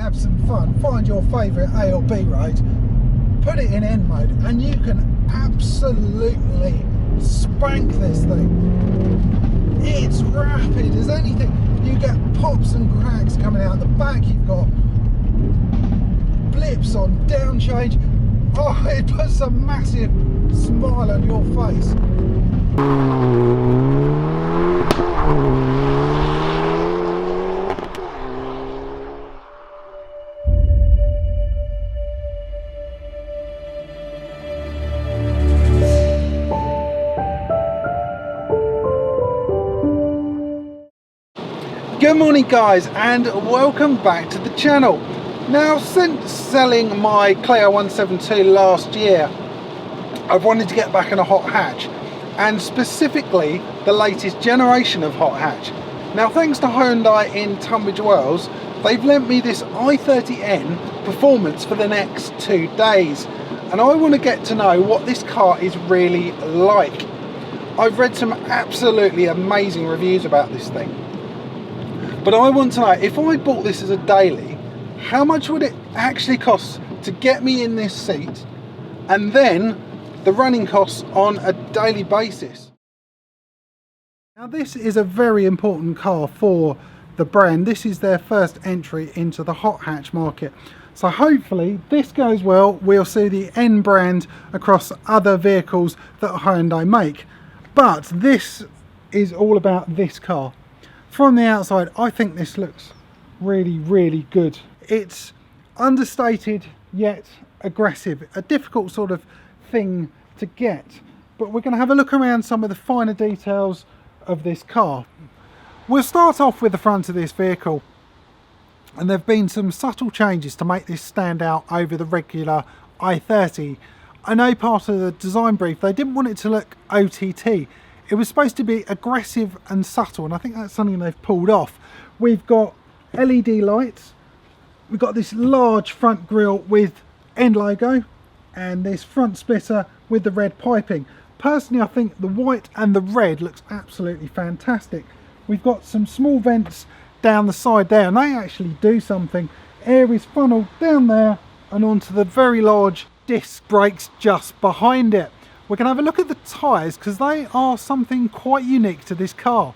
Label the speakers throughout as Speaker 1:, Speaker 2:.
Speaker 1: have some fun, find your favourite A or B road, put it in N mode, and you can absolutely spank this thing. It's rapid as anything. You get pops and cracks coming out the back. You've got blips on down change. Oh, it puts a massive smile on your face. Good morning guys, and welcome back to the channel. Now, since selling my Clio 172 last year, I've wanted to get back in a hot hatch, and specifically the latest generation of hot hatch. Now, thanks to Hyundai in Tunbridge Wells, they've lent me this i30N Performance for the next 2 days, and I want to get to know what this car is really like. I've read some absolutely amazing reviews about this thing. But I want to know, if I bought this as a daily, how much would it actually cost to get me in this seat, and then the running costs on a daily basis. Now, this is a very important car for the brand. This is their first entry into the hot hatch market. So hopefully this goes well. We'll see the N brand across other vehicles that Hyundai make. But this is all about this car. From the outside, I think this looks really, really good. It's understated yet aggressive, a difficult sort of thing to get. But we're going to have a look around some of the finer details of this car. We'll start off with the front of this vehicle. And there have been some subtle changes to make this stand out over the regular i30. I know part of the design brief, they didn't want it to look OTT. It was supposed to be aggressive and subtle, and I think that's something they've pulled off. We've got LED lights, we've got this large front grille with N logo, and this front splitter with the red piping. Personally, I think the white and the red looks absolutely fantastic. We've got some small vents down the side there, and they actually do something. Air is funneled down there and onto the very large disc brakes just behind it. We're going to have a look at the tyres, because they are something quite unique to this car.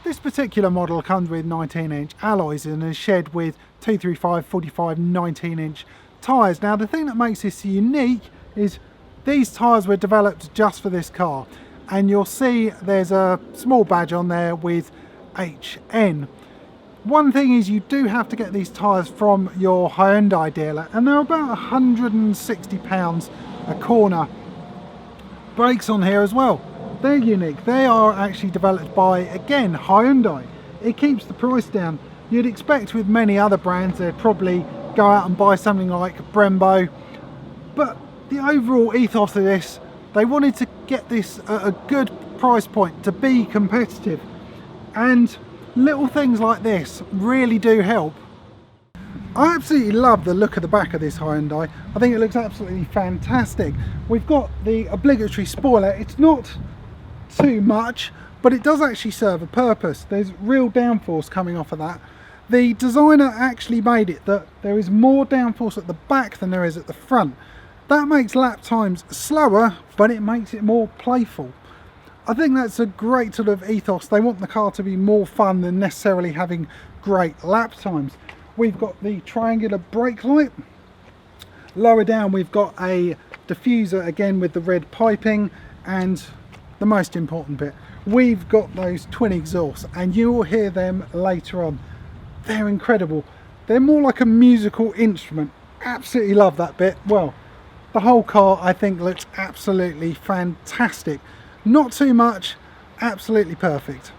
Speaker 1: This particular model comes with 19-inch alloys and is shed with 235/45 19-inch tyres. Now, the thing that makes this unique is these tyres were developed just for this car, and you'll see there's a small badge on there with HN. One thing is, you do have to get these tyres from your Hyundai dealer, and they're about £160 a corner. Brakes on here as well, they're unique. They are actually developed by, again, Hyundai. It keeps the price down. You'd expect with many other brands they'd probably go out and buy something like Brembo, but the overall ethos of this, they wanted to get this at a good price point to be competitive, and little things like this really do help. I absolutely love the look of the back of this Hyundai. I think it looks absolutely fantastic. We've got the obligatory spoiler. It's not too much, but it does actually serve a purpose. There's real downforce coming off of that. The designer actually made it that there is more downforce at the back than there is at the front. That makes lap times slower, but it makes it more playful. I think that's a great sort of ethos. They want the car to be more fun than necessarily having great lap times. We've got the triangular brake light. Lower down we've got a diffuser, again with the red piping, and the most important bit, we've got those twin exhausts, and you will hear them later on. They're incredible. They're more like a musical instrument. Absolutely love that bit. Well, the whole car I think looks absolutely fantastic. Not too much, absolutely perfect.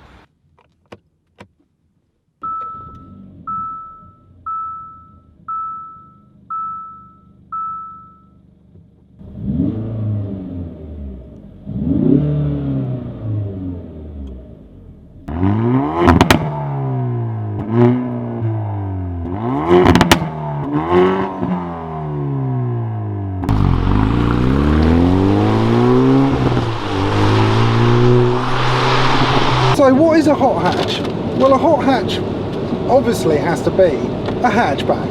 Speaker 1: So what is a hot hatch? Well, a hot hatch obviously has to be a hatchback.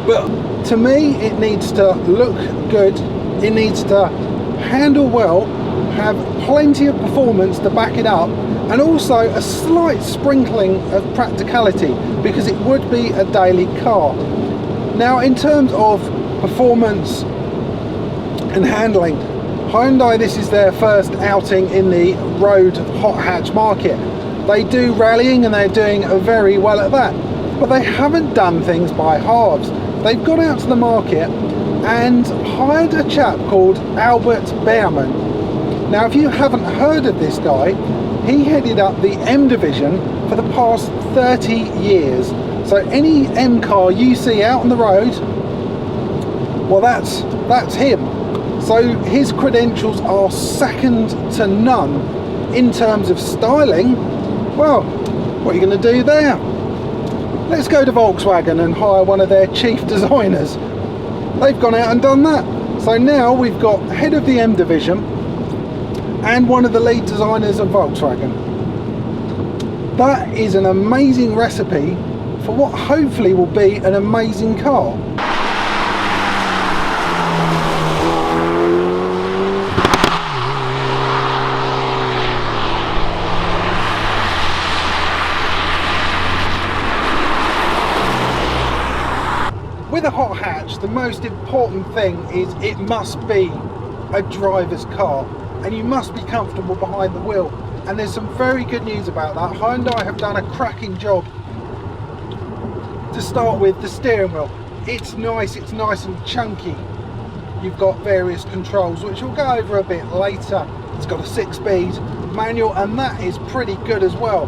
Speaker 1: But to me, it needs to look good, it needs to handle well, have plenty of performance to back it up, and also a slight sprinkling of practicality, because it would be a daily car. Now, in terms of performance and handling, Hyundai, this is their first outing in the road hot hatch market. They do rallying and they're doing very well at that, but they haven't done things by halves. They've gone out to the market and hired a chap called Albert Behrman. Now, if you haven't heard of this guy, he headed up the M division for the past 30 years. So any M car you see out on the road, well, that's him. So his credentials are second to none in terms of styling. Well, what are you going to do there? Let's go to Volkswagen and hire one of their chief designers. They've gone out and done that. So now we've got head of the M division and one of the lead designers of Volkswagen. That is an amazing recipe for what hopefully will be an amazing car. With a hot hatch, the most important thing is it must be a driver's car, and you must be comfortable behind the wheel. And there's some very good news about that. Hyundai have done a cracking job. To start with, the steering wheel, it's nice and chunky. You've got various controls, which we'll go over a bit later. It's got a 6-speed manual, and that is pretty good as well.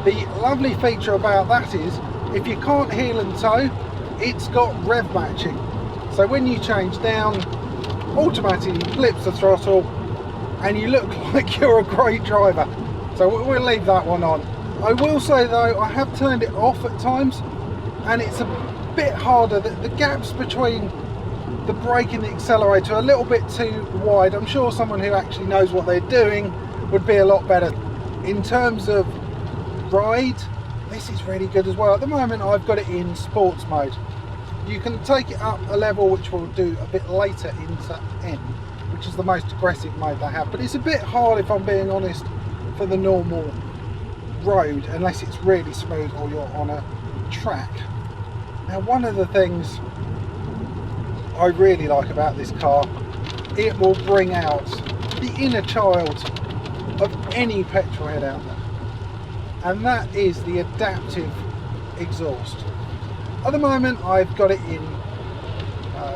Speaker 1: The lovely feature about that is, if you can't heel and toe, it's got rev matching. So when you change down, automatically flips the throttle, and you look like you're a great driver. So we'll leave that one on. I will say though, I have turned it off at times, and it's a bit harder. The gaps between the brake and the accelerator are a little bit too wide. I'm sure someone who actually knows what they're doing would be a lot better. In terms of ride, this is really good as well. At the moment I've got it in sports mode. You can take it up a level, which we'll do a bit later, into N, which is the most aggressive mode they have. But it's a bit hard, if I'm being honest, for the normal road, unless it's really smooth or you're on a track. Now, one of the things I really like about this car, it will bring out the inner child of any petrol head out there, and that is the adaptive exhaust. At the moment I've got it in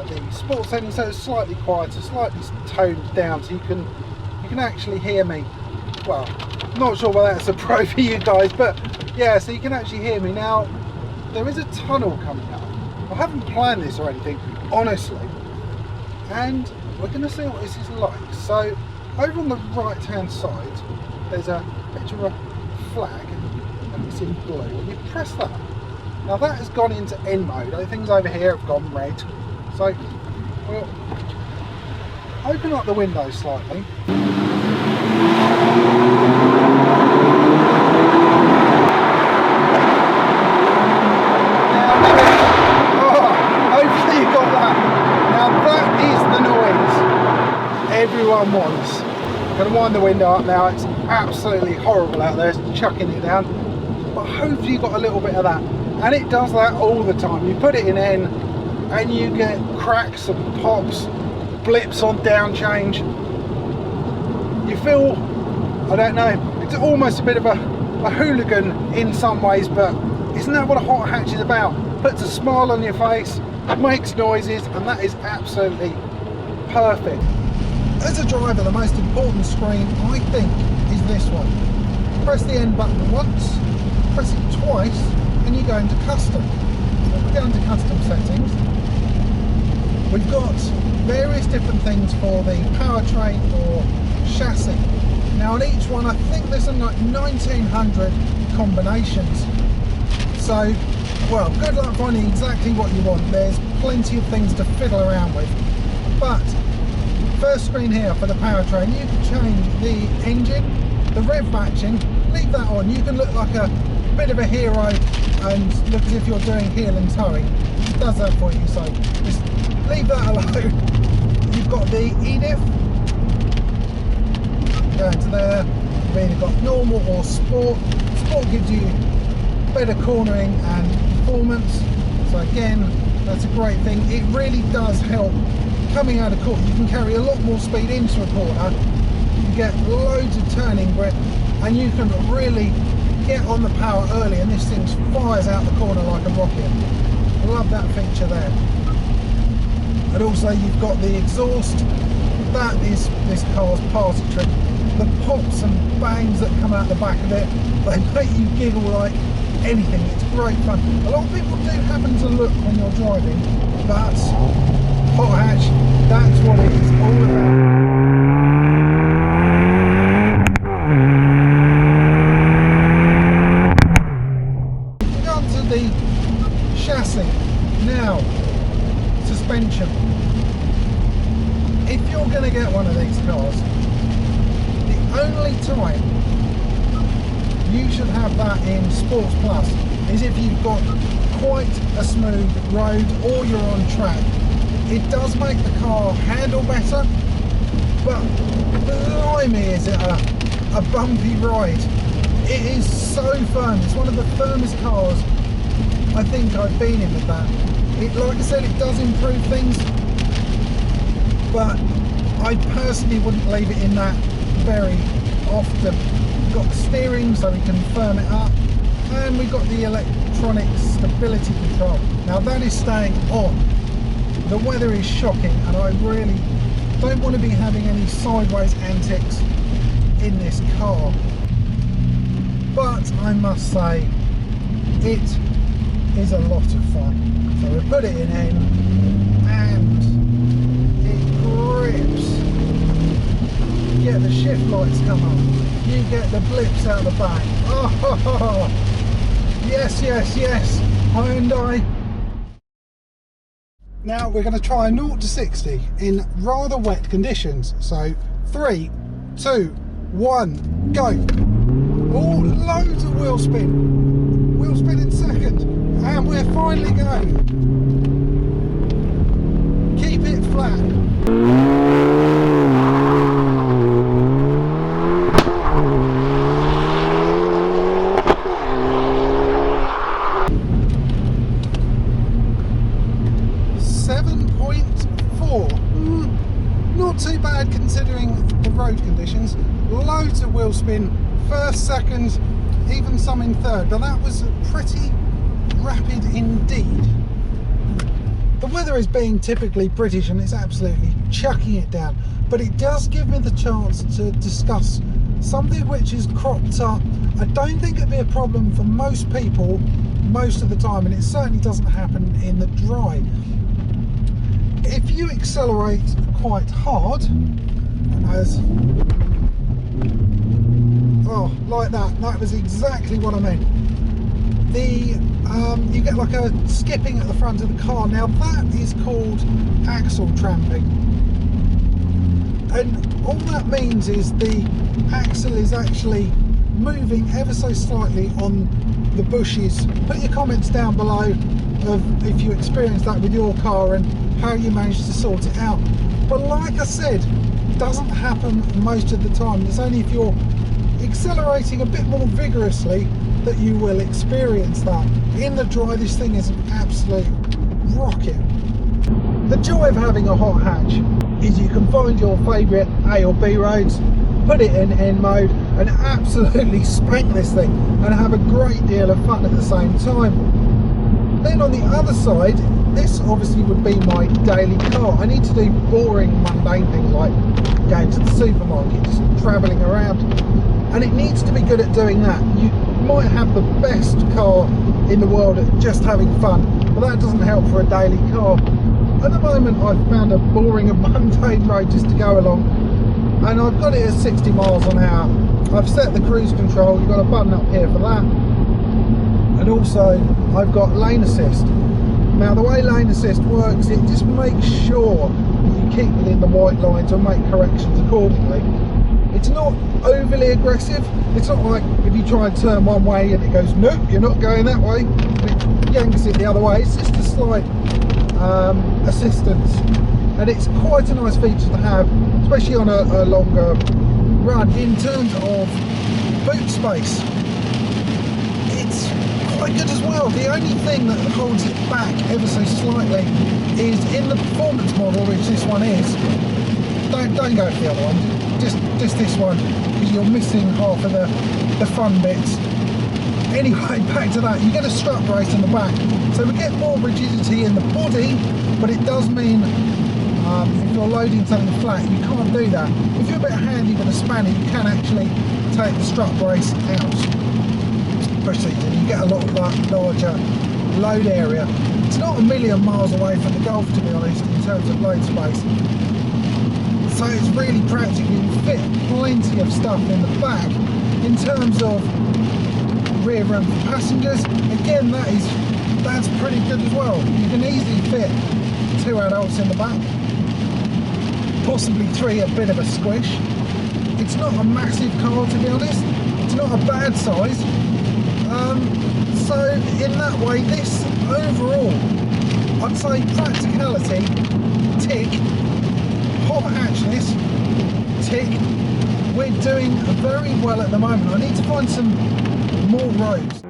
Speaker 1: the sports setting, so it's slightly quieter, slightly toned down, so you can actually hear me. Well, not sure whether that's a pro for you guys, but yeah, so you can actually hear me. Now, there is a tunnel coming up. I haven't planned this or anything, honestly, and we're going to see what this is like. So over on the right hand side there's a picture of a flag, and it's in blue, and you press that. Now that has gone into N mode. Things over here have gone red. So we'll open up the window slightly. Hopefully you got that. Now that is the noise everyone wants. I'm going to wind the window up now. It's absolutely horrible out there. It's chucking it down. But hopefully you got a little bit of that. And it does that all the time. You put it in N and you get cracks and pops, blips on down change. You feel, I don't know, it's almost a bit of a hooligan in some ways, but isn't that what a hot hatch is about? Puts a smile on your face, makes noises, and that is absolutely perfect. As a driver, the most important screen, I think, is this one. Press the N button once, press it twice, and you go into custom. If we go into custom settings, we've got various different things for the powertrain or chassis. Now on each one, I think there's something like 1900 combinations. So, well, good luck finding exactly what you want. There's plenty of things to fiddle around with. But first screen here for the powertrain, you can change the engine, the rev matching, leave that on. You can look like a bit of a hero and look as if you're doing heel and towing. It does that for you, so just leave that alone. You've got the e-diff, going to there. You've either got normal or sport. Sport gives you better cornering and performance, so again, that's a great thing. It really does help coming out of corner. You can carry a lot more speed into a corner, you get loads of turning grip, and you can really get on the power early, and this thing fires out the corner like a rocket. Love that feature there. And also you've got the exhaust. That is this car's party trick. The pops and bangs that come out the back of it, they make you giggle like anything. It's great fun. A lot of people do happen to look when you're driving, but hot hatch, that's what it is all about. The chassis now, suspension. If you're going to get one of these cars, the only time you should have that in Sports Plus is if you've got quite a smooth road or you're on track. It does make the car handle better, but blimey is it a bumpy ride. It is so firm. It's one of the firmest cars I think I've been in with that. Like I said, it does improve things, but I personally wouldn't leave it in that very often. We've got the steering so we can firm it up, and we've got the electronic stability control. Now that is staying on. The weather is shocking, and I really don't want to be having any sideways antics in this car. But I must say, it is a lot of fun. So we put it in N, and it grips. You get the shift lights come on, you get the blips out the back. Oh, yes, yes, yes, Hyundai. Now we're going to try a 0 to 60 in rather wet conditions. So 3, 2, 1, go. Oh, loads of wheel spin. Wheel spin in second. And we're finally going. Keep it flat. Not too bad considering the road conditions. Loads of wheel spin, first, second, even some in third, but that was pretty rapid indeed. The weather is being typically British and it's absolutely chucking it down, but it does give me the chance to discuss something which is cropped up. I don't think it'd be a problem for most people most of the time, and it certainly doesn't happen in the dry. If you accelerate quite hard, as like that was exactly what I meant. You get like a skipping at the front of the car. Now that is called axle tramping, and all that means is the axle is actually moving ever so slightly on the bushes. Put your comments down below of if you experience that with your car and how you managed to sort it out. But like I said, it doesn't happen most of the time. It's only if you're accelerating a bit more vigorously that you will experience that. In the dry, this thing is an absolute rocket. The joy of having a hot hatch is you can find your favourite A or B roads, put it in N mode and absolutely spank this thing and have a great deal of fun at the same time. Then on the other side, this obviously would be my daily car. I need to do boring, mundane things like going to the supermarkets, travelling around, and it needs to be good at doing that. You might have the best car in the world at just having fun, but that doesn't help for a daily car. At the moment I've found a boring and mundane road just to go along, and I've got it at 60 miles an hour. I've set the cruise control, you've got a button up here for that, and also I've got lane assist. Now the way lane assist works, it just makes sure you keep within the white lines and make corrections accordingly. It's not overly aggressive. It's not like if you try and turn one way and it goes, nope, you're not going that way, and it yanks it the other way. It's just a slight assistance, and it's quite a nice feature to have, especially on a longer run. In terms of boot space, it's quite good as well. The only thing that holds it back ever so slightly is in the performance model, which this one is. Don't go for the other one, just this one, because you're missing half of the fun bits. Anyway, back to that, you get a strut brace in the back, so we get more rigidity in the body, but it does mean if you're loading something flat, you can't do that. If you're a bit handy with a spanner, you can actually take the strut brace out, proceeding. You get a lot larger load area. It's not a million miles away from the Golf, to be honest, in terms of load space. So it's really practical. You can fit plenty of stuff in the back. In terms of rear room for passengers, again, that's pretty good as well. You can easily fit 2 adults in the back, possibly 3, a bit of a squish. It's not a massive car, to be honest. It's not a bad size. So in that way, this overall, I'd say practicality, tick. Hot hatchless, tick. We're doing very well at the moment. I need to find some more roads.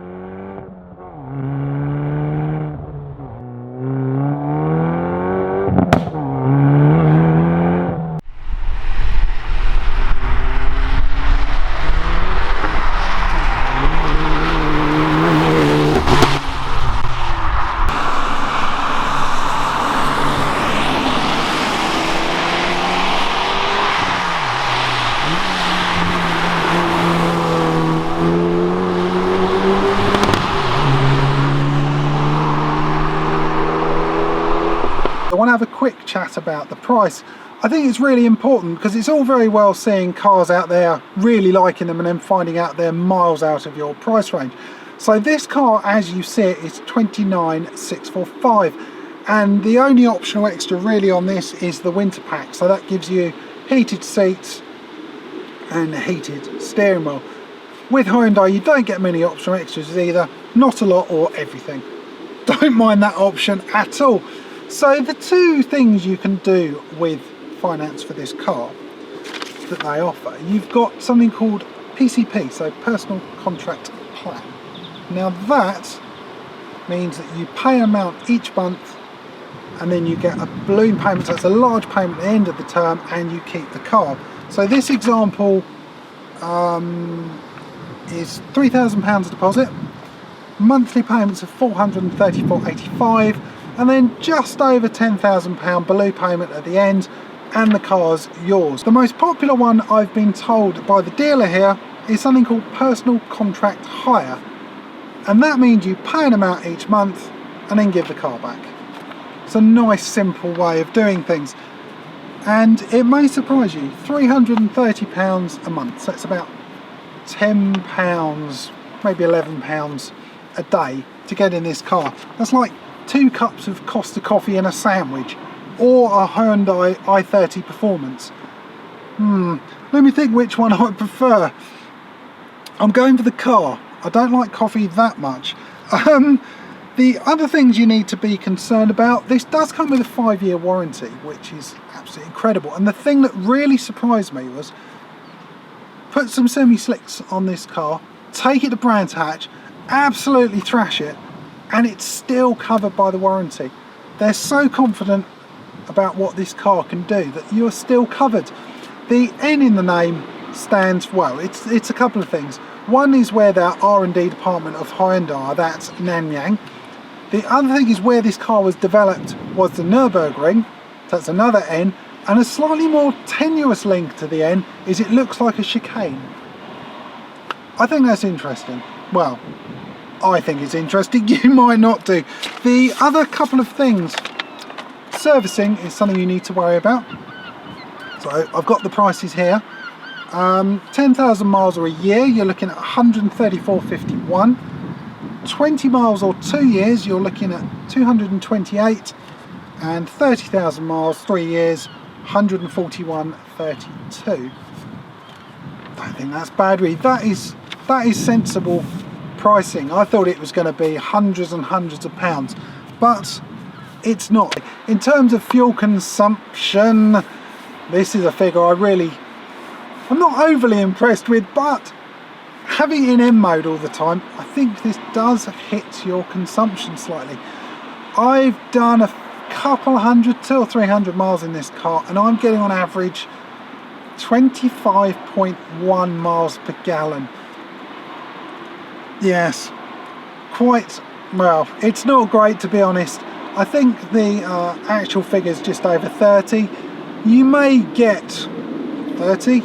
Speaker 1: I want to have a quick chat about the price. I think it's really important because it's all very well seeing cars out there, really liking them, and then finding out they're miles out of your price range. So this car, as you see it, is 29,645, and the only optional extra really on this is the winter pack. So that gives you heated seats and a heated steering wheel. With Hyundai, you don't get many optional extras either, not a lot or everything. Don't mind that option at all. So the two things you can do with finance for this car that they offer, you've got something called PCP, so Personal Contract Plan. Now that means that you pay an amount each month and then you get a balloon payment, so it's a large payment at the end of the term, and you keep the car. So this example is £3,000 deposit, monthly payments of £434.85, and then just over £10,000 balloon payment at the end, and the car's yours. The most popular one, I've been told by the dealer here, is something called Personal Contract Hire, and that means you pay an amount each month and then give the car back. It's a nice simple way of doing things, and it may surprise you, £330 a month, so it's about £10, maybe £11 a day to get in this car. That's like 2 cups of Costa coffee and a sandwich, or a Hyundai i30 Performance. Let me think which one I prefer. I'm going for the car. I don't like coffee that much. The other things you need to be concerned about, this does come with a 5-year warranty, which is absolutely incredible. And the thing that really surprised me was, put some semi-slicks on this car, take it to Brands Hatch, absolutely thrash it, and it's still covered by the warranty. They're so confident about what this car can do that you're still covered. The N in the name stands, well, it's a couple of things. One is where their R&D department of Hyundai are, that's Nanyang. The other thing is where this car was developed was the Nürburgring, so that's another N, and a slightly more tenuous link to the N is it looks like a chicane. I think that's interesting. Well, I think it's interesting, you might not do. The other couple of things, servicing is something you need to worry about. So I've got the prices here. 10,000 miles or a year, you're looking at 134.51. 20 miles or 2 years, you're looking at 228, and 30,000 miles, 3 years, 141.32. think that's bad really. That is sensible pricing. I thought it was going to be hundreds and hundreds of pounds, but it's not. In terms of fuel consumption, this is a figure I'm not overly impressed with, but having it in M mode all the time, I think this does hit your consumption slightly. I've done a couple hundred, 200 or 300 miles in this car, and I'm getting on average 25.1 miles per gallon. Yes, quite well. It's not great, to be honest. I think the actual figure is just over 30. You may get 30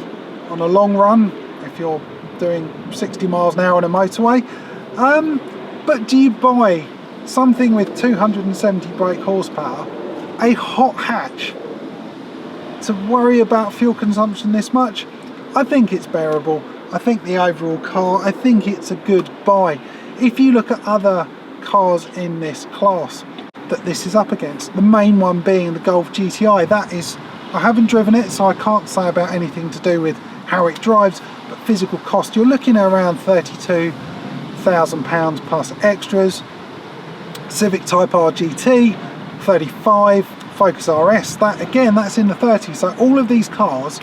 Speaker 1: on a long run if you're doing 60 miles an hour on a motorway. But do you buy something with 270 brake horsepower, a hot hatch, to worry about fuel consumption this much? I think it's bearable. I think the overall car, I think it's a good buy. If you look at other cars in this class that this is up against, the main one being the Golf GTI, that is, I haven't driven it, so I can't say about anything to do with how it drives, but physical cost, you're looking at around £32,000 plus extras. Civic Type R GT, 35, Focus RS, that again, that's in the 30s. So all of these cars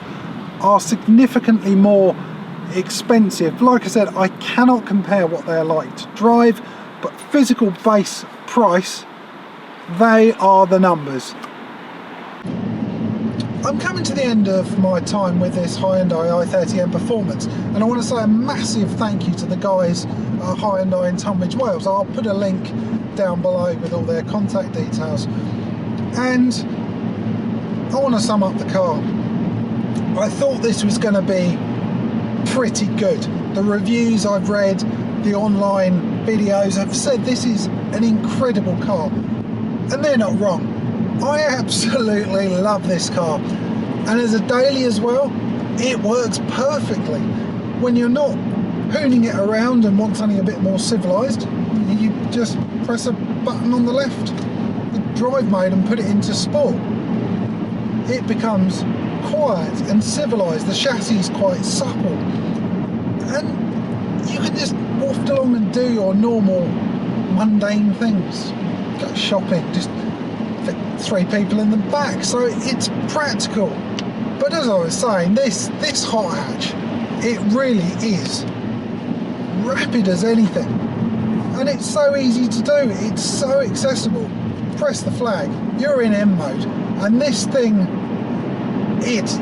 Speaker 1: are significantly more expensive. Like I said, I cannot compare what they're like to drive, but physical base price, they are the numbers. I'm coming to the end of my time with this Hyundai i30N Performance, and I want to say a massive thank you to the guys at Hyundai in Tunbridge Wells. I'll put a link down below with all their contact details. And I want to sum up the car. I thought this was going to be pretty good. The reviews I've read, the online videos have said this is an incredible car, and they're not wrong. I absolutely love this car, and as a daily as well, it works perfectly. When you're not hooning it around and want something a bit more civilised, you just press a button on the left, the drive mode, and put it into sport. It becomes quiet and civilised. The chassis is quite supple, and you can just waft along and do your normal mundane things. Go shopping, just fit 3 people in the back, so it's practical. But as I was saying, this hot hatch, it really is rapid as anything, and it's so easy to do. It's so accessible. Press the flag, you're in M mode, and this thing, it's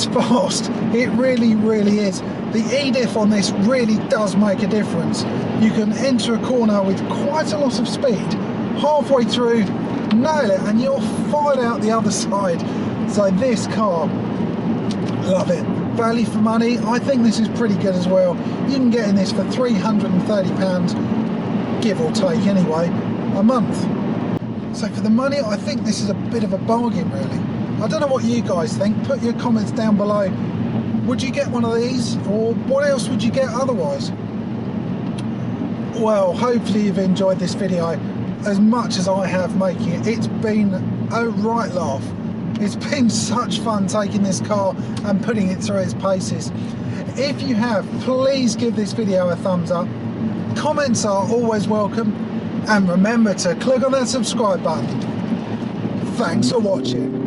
Speaker 1: fast. It really is. The e-diff on this really does make a difference. You can enter a corner with quite a lot of speed, halfway through, nail it, and you're fired out the other side. So this car, love it. Value for money, I think this is pretty good as well. You can get in this for £330, give or take anyway, a month. So for the money, I think this is a bit of a bargain really. I don't know what you guys think. Put your comments down below. Would you get one of these, or what else would you get otherwise? Well, hopefully you've enjoyed this video as much as I have making it. It's been a right laugh. It's been such fun taking this car and putting it through its paces. If you have, please give this video a thumbs up. Comments are always welcome, and remember to click on that subscribe button. Thanks for watching.